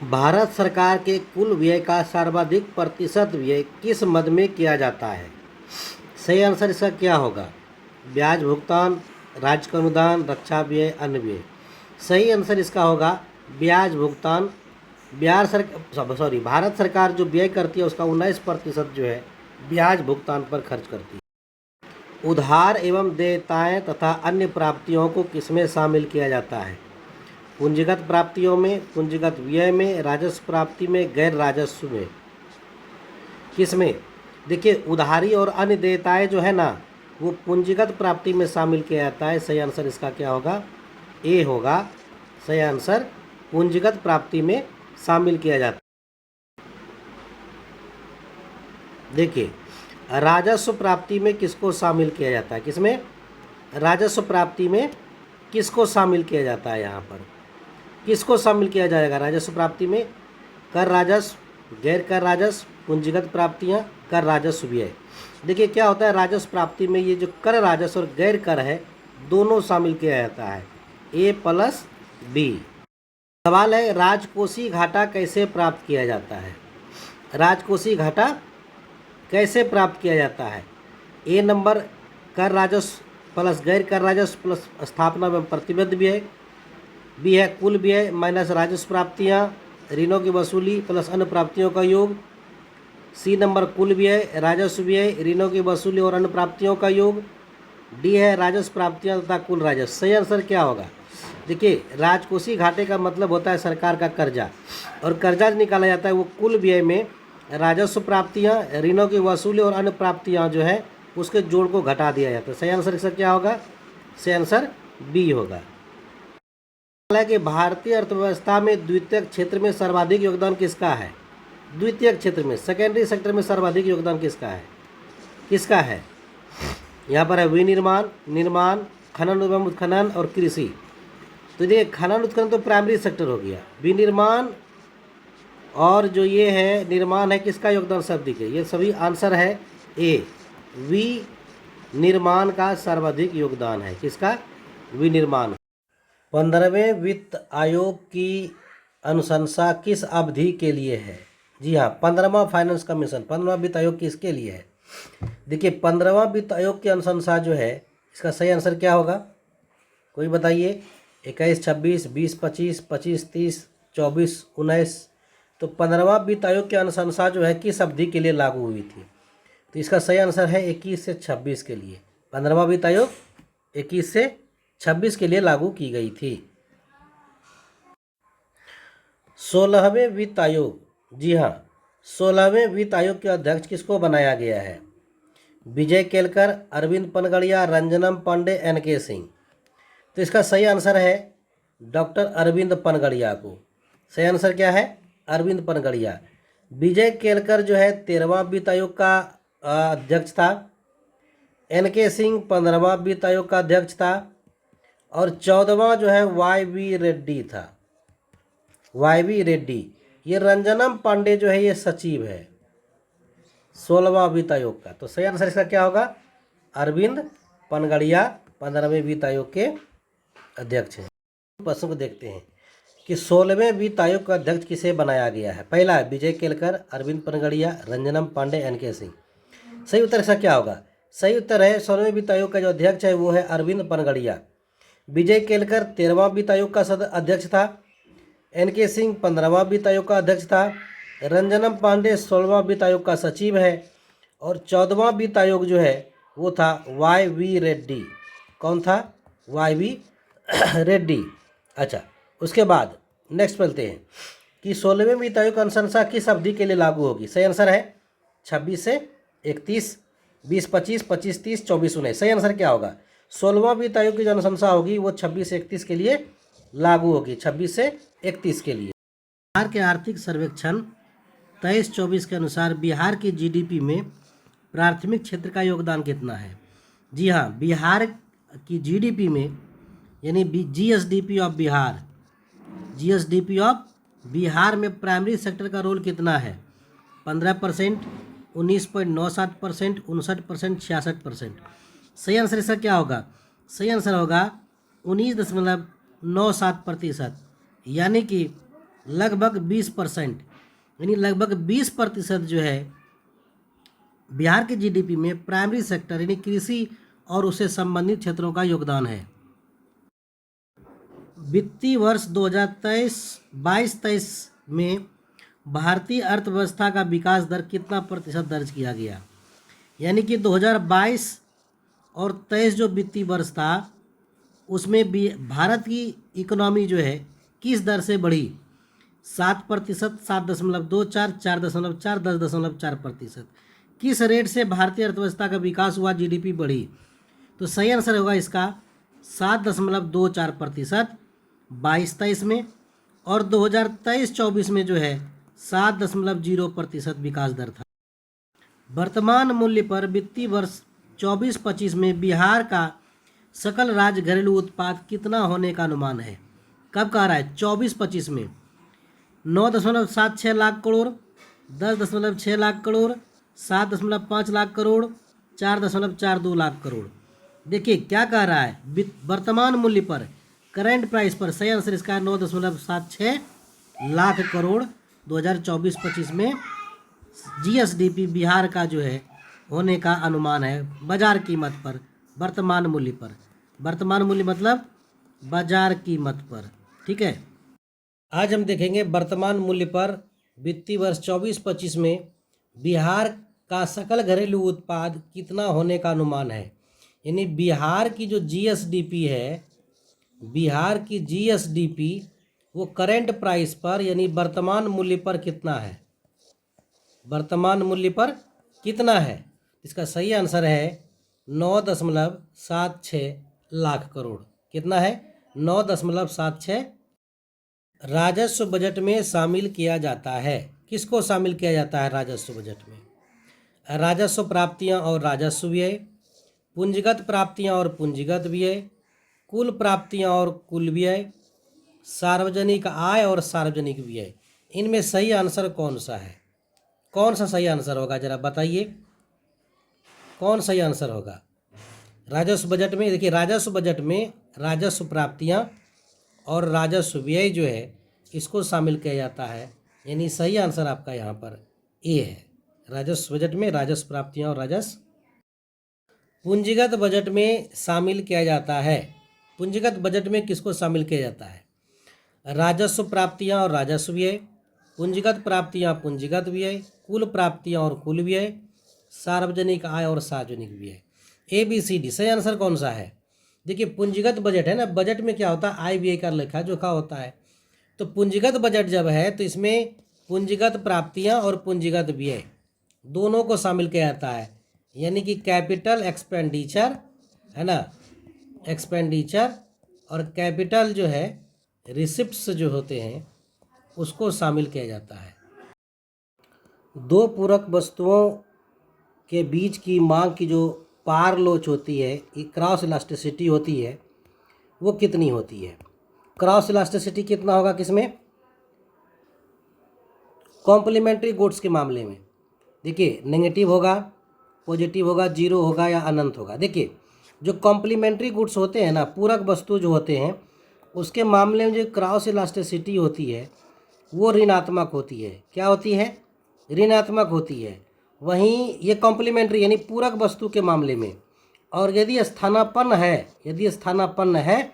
भारत सरकार के कुल व्यय का सर्वाधिक प्रतिशत व्यय किस मद में किया जाता है? सही आंसर इसका क्या होगा? ब्याज भुगतान, राज्य का अनुदान, रक्षा व्यय, अन्य व्यय। सही आंसर इसका होगा ब्याज भुगतान। भारत सरकार जो व्यय करती है उसका 19% जो है ब्याज भुगतान पर खर्च करती है। उधार एवं देयताएं तथा अन्य प्राप्तियों को किसमें शामिल किया जाता है? पूंजीगत प्राप्तियों में, पूंजीगत व्यय में, राजस्व प्राप्ति में, गैर राजस्व में। किसमें? देखिए, उधारी और अन्य देयताएं जो है ना वो पूंजीगत प्राप्ति में शामिल किया जाता है। सही आंसर इसका क्या होगा? ए होगा। सही आंसर पूंजीगत प्राप्ति में शामिल किया जाता है। देखिए, राजस्व प्राप्ति में किसको शामिल किया जाता है? किसमें? राजस्व प्राप्ति में किसको शामिल किया जाता है? यहाँ पर किसको शामिल किया जाएगा राजस्व प्राप्ति में? कर राजस्व, गैर कर राजस्व, पूंजीगत प्राप्तियाँ, कर राजस्व व्यय। देखिए क्या होता है, राजस्व प्राप्ति में ये जो कर राजस्व और गैर कर है दोनों शामिल किया जाता है, A+B। सवाल है, राजकोषीय घाटा कैसे प्राप्त किया जाता है? राजकोषीय घाटा कैसे प्राप्त किया जाता है? ए नंबर कर राजस्व प्लस गैर कर राजस्व प्लस स्थापना एवं प्रतिबद्ध व्यय। बी है कुल व्यय माइनस राजस्व प्राप्तियाँ, ऋणों की वसूली प्लस अन्य प्राप्तियों का योग। सी नंबर कुल व्यय, राजस्व व्यय, ऋणों की वसूली और अन्य प्राप्तियों का योग। डी है राजस्व प्राप्तियाँ तथा कुल राजस्व। सही आंसर क्या होगा? देखिए, राजकोषीय घाटे का मतलब होता है सरकार का कर्जा, और कर्जा निकाला जाता है वो कुल व्यय में राजस्व प्राप्तियाँ, ऋणों की वसूली और अन्य प्राप्तियाँ जो है उसके जोड़ को घटा दिया जाता है। सही आंसर इसका क्या होगा? सही आंसर बी होगा। हालांकि भारतीय अर्थव्यवस्था में द्वितीयक क्षेत्र में सर्वाधिक योगदान किसका है? द्वितीयक क्षेत्र में, सेकेंडरी सेक्टर में सर्वाधिक योगदान किसका है? किसका है? यहाँ पर है विनिर्माण, निर्माण, खनन एवं उत्खनन और कृषि। तो देखिए, खनन उत्खनन तो प्राइमरी सेक्टर हो गया। विनिर्माण और जो ये है निर्माण है, किसका योगदान सर्वाधिक है? ये सभी आंसर है ए, विनिर्माण का सर्वाधिक योगदान है। किसका? विनिर्माण। 15वें वित्त आयोग की अनुशंसा किस अवधि के लिए है? जी हाँ, 15वां फाइनेंस कमीशन, 15वां वित्त आयोग किसके लिए है? देखिए, 15वां वित्त आयोग की अनुशंसा जो है इसका सही आंसर क्या होगा? कोई बताइए। 21, 26, 20, 25, 25, 30, 24, 19। तो 15वां वित्त आयोग की अनुशंसा जो है किस अवधि के लिए लागू हुई थी? तो इसका सही आंसर है 21 से 26 के लिए। 15वां वित्त आयोग 21 से 26 के लिए लागू की गई थी। 16वें वित्त आयोग, जी हाँ, 16वें वित्त आयोग के अध्यक्ष किसको बनाया गया है? विजय केलकर, अरविंद पनगड़िया, रंजनम पांडे, NK सिंह। तो इसका सही आंसर है डॉक्टर अरविंद पनगड़िया को। सही आंसर क्या है? अरविंद पनगड़िया। विजय केलकर जो है 13वां वित्त आयोग का अध्यक्ष था। NK सिंह 15वां वित्त आयोग का अध्यक्ष था। और 14वां जो है YV रेड्डी था। YV रेड्डी। ये रंजनम पांडे जो है ये सचिव है 16वां वित्त आयोग का। तो सही आंसर इसका क्या होगा? अरविंद पनगड़िया 15वें वित्त आयोग के अध्यक्ष हैं। प्रश्न को देखते हैं कि 16वें वित्त आयोग का अध्यक्ष किसे बनाया गया है? पहला है विजय केलकर, अरविंद पनगड़िया, रंजनम पांडे, NK सिंह। सही उत्तर इसका क्या होगा? सही उत्तर है 16वें वित्त आयोग का जो अध्यक्ष है वो है अरविंद पनगड़िया। विजय केलकर 13वां वित्त आयोग का अध्यक्ष था। NK सिंह 15वां वित्त आयोग का अध्यक्ष था। रंजनम पांडे 16वां वित्त आयोग का सचिव है। और 14वां वित्त आयोग जो है वो था YV रेड्डी। कौन था? YV रेड्डी। अच्छा, उसके बाद नेक्स्ट चलते हैं कि 16वें वित्त आयोग की अनुशंसा किस अवधि के लिए लागू होगी? सही आंसर है 26 से 31, 20, 25, 25, 30, 24, 19। सही आंसर क्या होगा? 16वां वित्त आयोग की जो अनुशंसा होगी वो 26 से 31 के लिए लागू होगी। 26 से 31 के लिए। बिहार के आर्थिक सर्वेक्षण 23-24 के अनुसार बिहार की GDP में प्राथमिक क्षेत्र का योगदान कितना है? जी हाँ, बिहार की GDP में यानी GSDP of Bihar, GSDP of Bihar में प्राइमरी सेक्टर का रोल कितना है? 15%, 19.97%, 59%, 66%। सही आंसर इसका क्या होगा? सही आंसर होगा 19.97%। यानी कि लगभग 20%, यानी लगभग 20% जो है बिहार के जीडीपी में प्राइमरी सेक्टर यानी कृषि और उससे संबंधित क्षेत्रों का योगदान है। वित्तीय वर्ष 2023-22 में भारतीय अर्थव्यवस्था का विकास दर कितना प्रतिशत दर्ज किया गया? यानी कि 2022 और 23 जो वित्तीय वर्ष था उसमें भी भारत की इकोनॉमी जो है किस दर से बढ़ी? 7%, 7.24, 4.4, 10.4%। किस रेट से भारतीय अर्थव्यवस्था का विकास हुआ, जीडीपी बढ़ी? तो सही आंसर होगा इसका 7.24% 22-23 में, और 2023-24 में जो है 7.0% विकास दर था। वर्तमान मूल्य पर वित्तीय वर्ष 24-25 में बिहार का सकल राज्य घरेलू उत्पाद कितना होने का अनुमान है? कब कह रहा है? 24-25 में 9.76 लाख करोड़, 10.6 लाख करोड़, 7.5 लाख करोड़, 4.42 लाख करोड़। देखिए क्या कह रहा है, वर्तमान मूल्य पर, करेंट प्राइस पर। सही आंसर इसका 9.76 लाख करोड़ 2024-25 में जीएसडीपी बिहार का जो है होने का अनुमान है, बाजार कीमत पर, वर्तमान मूल्य पर। वर्तमान मूल्य मतलब बाजार कीमत पर, ठीक है। आज हम देखेंगे वर्तमान मूल्य पर वित्तीय वर्ष 24-25 में बिहार का सकल घरेलू उत्पाद कितना होने का अनुमान है। यानी बिहार की जो जीएसडीपी है, बिहार की जीएसडीपी वो करेंट प्राइस पर यानी वर्तमान मूल्य पर कितना है? वर्तमान मूल्य पर कितना है? इसका सही आंसर है 9.76 लाख करोड़। कितना है? 9.76। राजस्व बजट में शामिल किया जाता है। किसको शामिल किया जाता है राजस्व बजट में? राजस्व प्राप्तियां और राजस्व व्यय, पूंजीगत प्राप्तियां और पूंजीगत व्यय, कुल प्राप्तियां और कुल व्यय, सार्वजनिक आय और सार्वजनिक व्यय। इनमें सही आंसर कौन सा है? कौन सा सही आंसर होगा, जरा बताइए कौन सही आंसर होगा राजस्व बजट में? देखिए राजस्व बजट में राजस्व प्राप्तियां और राजस्व व्यय जो है इसको शामिल किया जाता है, यानी सही आंसर आपका यहाँ पर ए है। राजस्व बजट में राजस्व प्राप्तियां और राजस्व। पूंजीगत बजट में शामिल किया जाता है। पूंजीगत बजट में किसको शामिल किया जाता है? राजस्व प्राप्तियां और राजस्व व्यय, पूंजीगत प्राप्तियां पूंजीगत व्यय, कुल प्राप्तियां और कुल व्यय, सार्वजनिक आय और सार्वजनिक व्यय। ABCD। सही आंसर कौन सा है? देखिए पूंजीगत बजट है ना, बजट में क्या होता है, आय व्यय का लेखा जोखा होता है। तो पूंजीगत बजट जब है तो इसमें पूंजीगत प्राप्तियां और पूंजीगत व्यय दोनों को शामिल किया जाता है, यानी कि कैपिटल एक्सपेंडिचर है ना, एक्सपेंडिचर और कैपिटल जो है रिसिप्ट्स जो होते हैं उसको शामिल किया जाता है। दो पूरक वस्तुओं के बीच की मांग की जो पार लोच होती है, क्रॉस इलास्टिसिटी होती है, वो कितनी होती है? क्रॉस इलास्टिसिटी कितना होगा किसमें? कॉम्प्लीमेंट्री गुड्स के मामले में। देखिए नेगेटिव होगा, पॉजिटिव होगा, जीरो होगा या अनंत होगा। देखिए जो कॉम्प्लीमेंट्री गुड्स होते हैं ना, पूरक वस्तु जो होते हैं, उसके मामले में जो क्रॉस इलास्टिसिटी होती है वो ऋणात्मक होती है। क्या होती है? ऋणात्मक होती है। वहीं ये कॉम्प्लीमेंट्री यानी पूरक वस्तु के मामले में, और यदि स्थानापन्न है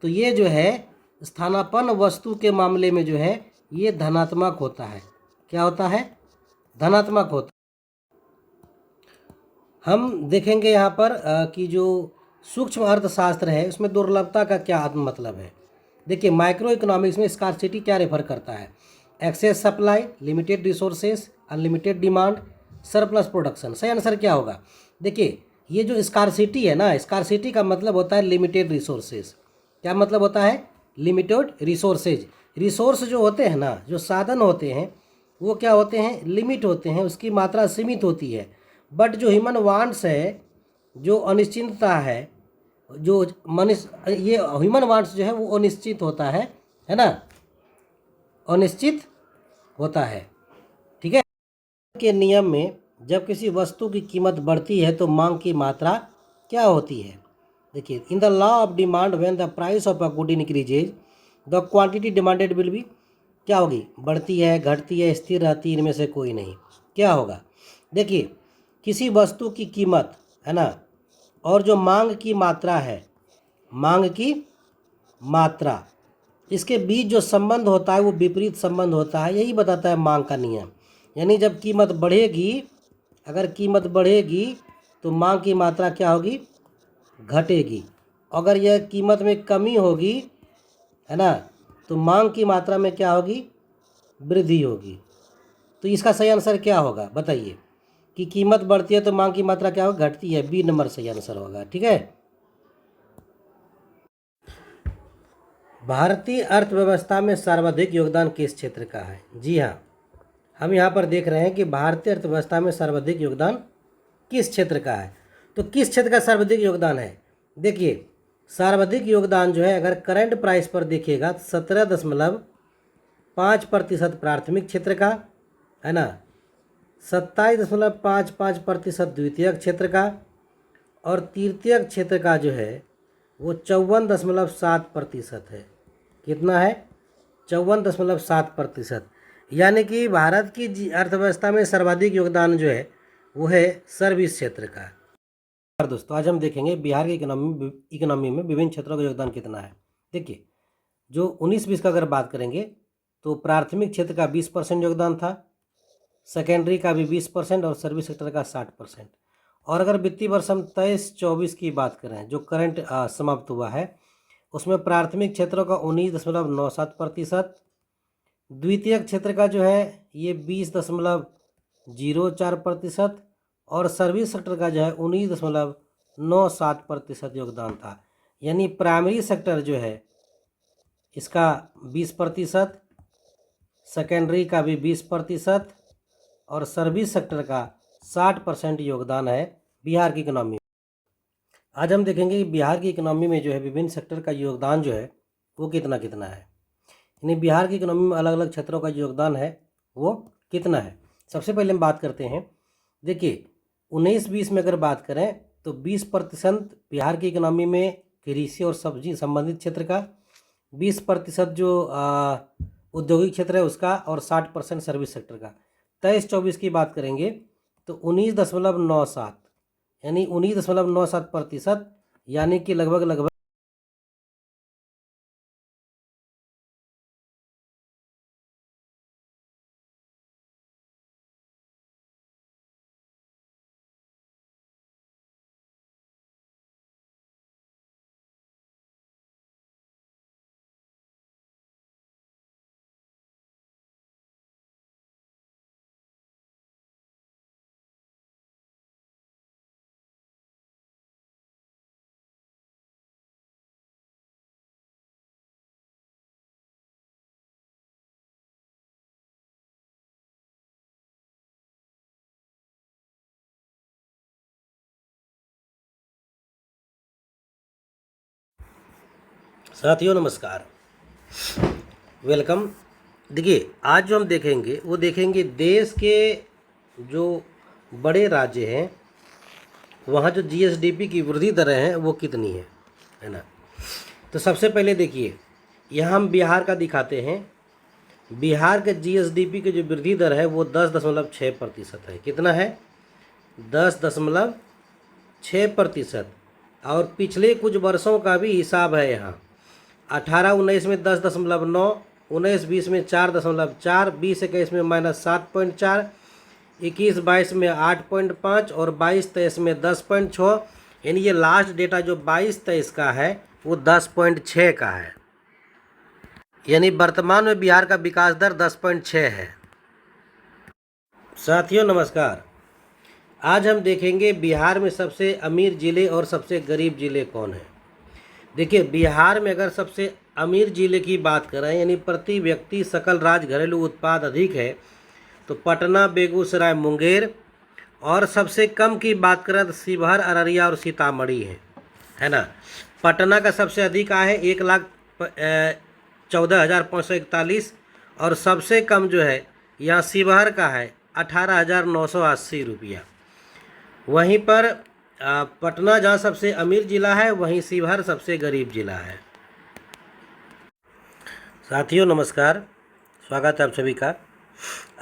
तो ये जो है स्थानापन्न वस्तु के मामले में जो है ये धनात्मक होता है। क्या होता है? धनात्मक होता है। हम देखेंगे यहाँ पर कि जो सूक्ष्म अर्थशास्त्र है उसमें दुर्लभता का क्या मतलब है। देखिए माइक्रो इकोनॉमिक्स में स्कार्सिटी क्या रेफर करता है? Excess supply, limited resources, unlimited demand, surplus production. सही आंसर क्या होगा? देखिए ये जो स्कार्सिटी है ना, स्कार्सिटी का मतलब होता है लिमिटेड रिसोर्सेज। क्या मतलब होता है? Limited resources. रिसोर्स जो होते हैं ना, जो साधन होते हैं वो क्या होते हैं? लिमिट होते हैं, उसकी मात्रा सीमित होती है। बट जो ह्यूमन वांट्स है, जो अनिश्चितता है, जो मनुष्य, ये ह्यूमन वांट्स जो है वो अनिश्चित होता है ना, अनिश्चित होता है, ठीक है। के नियम में जब किसी वस्तु की कीमत बढ़ती है तो मांग की मात्रा क्या होती है? देखिए in the law of demand when the price of a good increases the quantity demanded will be क्या होगी? बढ़ती है, घटती है, स्थिर रहती है, इनमें से कोई नहीं। क्या होगा? देखिए, किसी वस्तु की कीमत है ना, और जो मांग की मात्रा है, मांग की मात्रा, इसके बीच जो संबंध होता है वो विपरीत संबंध होता है। यही बताता है मांग का नियम। यानी जब कीमत बढ़ेगी, अगर कीमत बढ़ेगी तो मांग की मात्रा क्या होगी? घटेगी। अगर यह कीमत में कमी होगी, है ना, तो मांग की मात्रा में क्या होगी? वृद्धि होगी। तो इसका सही आंसर क्या होगा बताइए? कि कीमत बढ़ती है तो मांग की मात्रा क्या होगी? घटती है। बी नंबर सही आंसर होगा। ठीक है। भारतीय अर्थव्यवस्था में सर्वाधिक योगदान किस क्षेत्र का है? जी हाँ, हम यहाँ पर देख रहे हैं कि भारतीय अर्थव्यवस्था में सर्वाधिक योगदान किस क्षेत्र का है। तो किस क्षेत्र का सर्वाधिक योगदान है? देखिए, सर्वाधिक योगदान जो है, अगर करंट प्राइस पर देखिएगा, 17.5% प्राथमिक क्षेत्र का, है ना, 27.55% द्वितीयक क्षेत्र का, और तृतीयक क्षेत्र का जो है वो 54.7% है। कितना है? 54.7%। यानी कि भारत की अर्थव्यवस्था में सर्वाधिक योगदान जो है वो है सर्विस क्षेत्र का। और दोस्तों, आज हम देखेंगे बिहार की इकोनॉमी में विभिन्न क्षेत्रों का योगदान कितना है। देखिए, जो 19-20 का अगर बात करेंगे तो प्राथमिक क्षेत्र का 20% योगदान था, सेकेंडरी का भी 20% और सर्विस सेक्टर का 60%। और अगर वित्तीय वर्ष हम 23-24 की बात करें जो करंट समाप्त हुआ है, उसमें प्राथमिक क्षेत्रों का 19.97%, द्वितीयक क्षेत्र का जो है ये 20.04%, और सर्विस सेक्टर का जो है 19.97% योगदान था। यानी प्राइमरी सेक्टर जो है इसका 20%, सेकेंडरी का भी 20% और सर्विस सेक्टर का 60% योगदान है बिहार की इकोनॉमी में। आज हम देखेंगे कि बिहार की इकोनॉमी में जो है विभिन्न सेक्टर का योगदान जो है वो कितना कितना है। यानी बिहार की इकोनॉमी में अलग अलग क्षेत्रों का योगदान है वो कितना है। सबसे पहले हम बात करते हैं, देखिए 19-20 में अगर बात करें तो 20% बिहार की इकोनॉमी में कृषि और सब्जी संबंधित क्षेत्र का, 20% जो औद्योगिक क्षेत्र है उसका, और 60% सर्विस सेक्टर का। 23-24 की बात करेंगे तो 19.97, यानी 19.97%, यानी कि लगभग साथियों नमस्कार, वेलकम। देखिए, आज जो हम देखेंगे वो देखेंगे देश के जो बड़े राज्य हैं वहाँ जो जीएसडीपी की वृद्धि दरें हैं वो कितनी है ना। तो सबसे पहले देखिए, यहाँ हम बिहार का दिखाते हैं। बिहार के जीएसडीपी की जो वृद्धि दर है वो 10.6% है। कितना है? 10.6%। और पिछले कुछ वर्षों का भी हिसाब है यहाँ। 18-19 में 10.9, 19-20 में 4.4, 20-21 में -7.4, 21-22 में 8.5 और 22-23 में 10.6। यानी ये लास्ट डेटा जो 22-23 का है वो 10.6 का है। यानी वर्तमान में बिहार का विकास दर 10.6 है। साथियों नमस्कार, आज हम देखेंगे बिहार में सबसे अमीर ज़िले और सबसे गरीब ज़िले कौन हैं। देखिए, बिहार में अगर सबसे अमीर ज़िले की बात करें, यानी प्रति व्यक्ति सकल राज्य घरेलू उत्पाद अधिक है, तो पटना, बेगूसराय, मुंगेर। और सबसे कम की बात करें तो शिवहर, अररिया और सीतामढ़ी है ना। पटना का सबसे अधिक आय है 1,14,541, और सबसे कम जो है यहाँ शिवहर का है 18,980 रुपया। वहीं पर पटना जहाँ सबसे अमीर ज़िला है, वहीं शिवहर सबसे गरीब ज़िला है। साथियों नमस्कार, स्वागत है आप सभी का।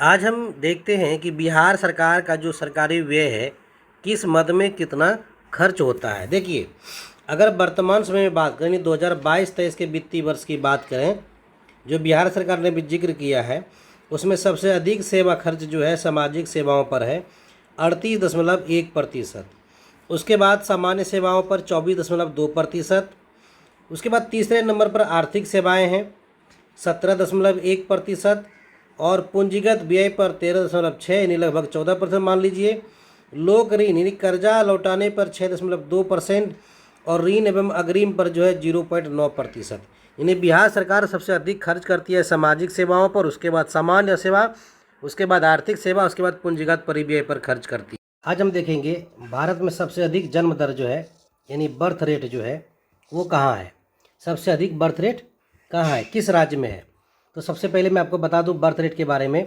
आज हम देखते हैं कि बिहार सरकार का जो सरकारी व्यय है किस मद में कितना खर्च होता है। देखिए, अगर वर्तमान समय में बात करें 2022-23 के वित्तीय वर्ष की बात करें, जो बिहार सरकार ने भी जिक्र किया है, उसमें सबसे अधिक सेवा खर्च जो है सामाजिक सेवाओं पर है 38.1%। उसके बाद सामान्य सेवाओं पर 24.2%। उसके बाद तीसरे नंबर पर आर्थिक सेवाएं हैं 17.1% और पूंजीगत व्यय पर 13.6 यानी लगभग 14% मान लीजिए। लोक ऋण यानी कर्जा लौटाने पर 6.2% और ऋण एवं अग्रिम पर जो है 0.9%। यानी बिहार सरकार सबसे अधिक खर्च करती है सामाजिक सेवाओं पर, उसके बाद सामान्य सेवा, उसके बाद आर्थिक सेवा, उसके बाद पूंजीगत परिव्यय पर खर्च करती है। आज हम देखेंगे भारत में सबसे अधिक जन्म दर जो है यानी बर्थ रेट जो है वो कहाँ है। सबसे अधिक बर्थ रेट कहाँ है, किस राज्य में है। तो सबसे पहले मैं आपको बता दूं बर्थ रेट के बारे में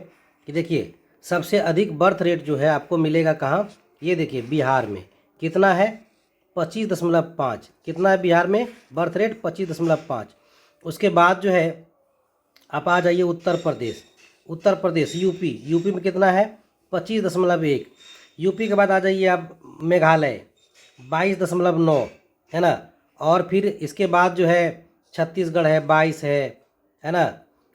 कि देखिए सबसे अधिक बर्थ रेट जो है आपको मिलेगा कहाँ। ये देखिए बिहार में कितना है 25.5। कितना है बिहार में बर्थ रेट 25.5। उसके बाद जो है आप आ जाइए उत्तर प्रदेश यूपी में कितना है 25.1। यूपी के बाद आ जाइए आप मेघालय 22.9 है ना। और फिर इसके बाद जो है छत्तीसगढ़ है 22 है ना।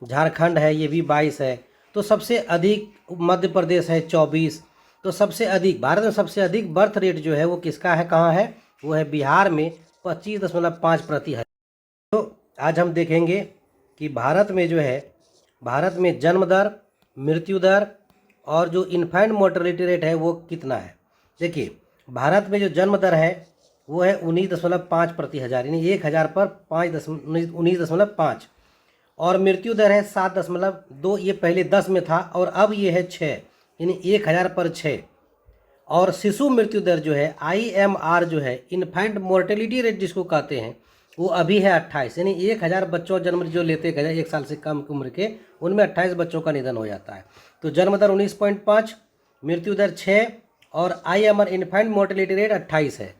झारखंड है ये भी 22 है। तो सबसे अधिक मध्य प्रदेश है 24। तो सबसे अधिक भारत में सबसे अधिक बर्थ रेट जो है वो किसका है, कहाँ है, वो है बिहार में 25.5%। तो आज हम देखेंगे कि भारत में जो है भारत में जन्म दर, मृत्यु दर और जो इन्फेंट मोर्टेलिटी रेट है वो कितना है। देखिए भारत में जो जन्म दर है वो है 19.5 प्रति हज़ार यानी 1000 पर 19.5 और मृत्यु दर है 7.2। ये पहले 10 में था और अब ये है 6 यानी 1000 पर 6। और शिशु मृत्यु दर जो है IMR जो है इन्फेंट मोर्टेलिटी रेट जिसको कहते हैं वो अभी है 28 यानी 1000 बच्चों जन्म जो लेते गए 1 साल से कम उम्र के उनमें 28 बच्चों का निधन हो जाता है। तो जन्म दर 19.5, मृत्यु दर 6 और IMR इन्फेंट मोर्टेलिटी रेट 28 है।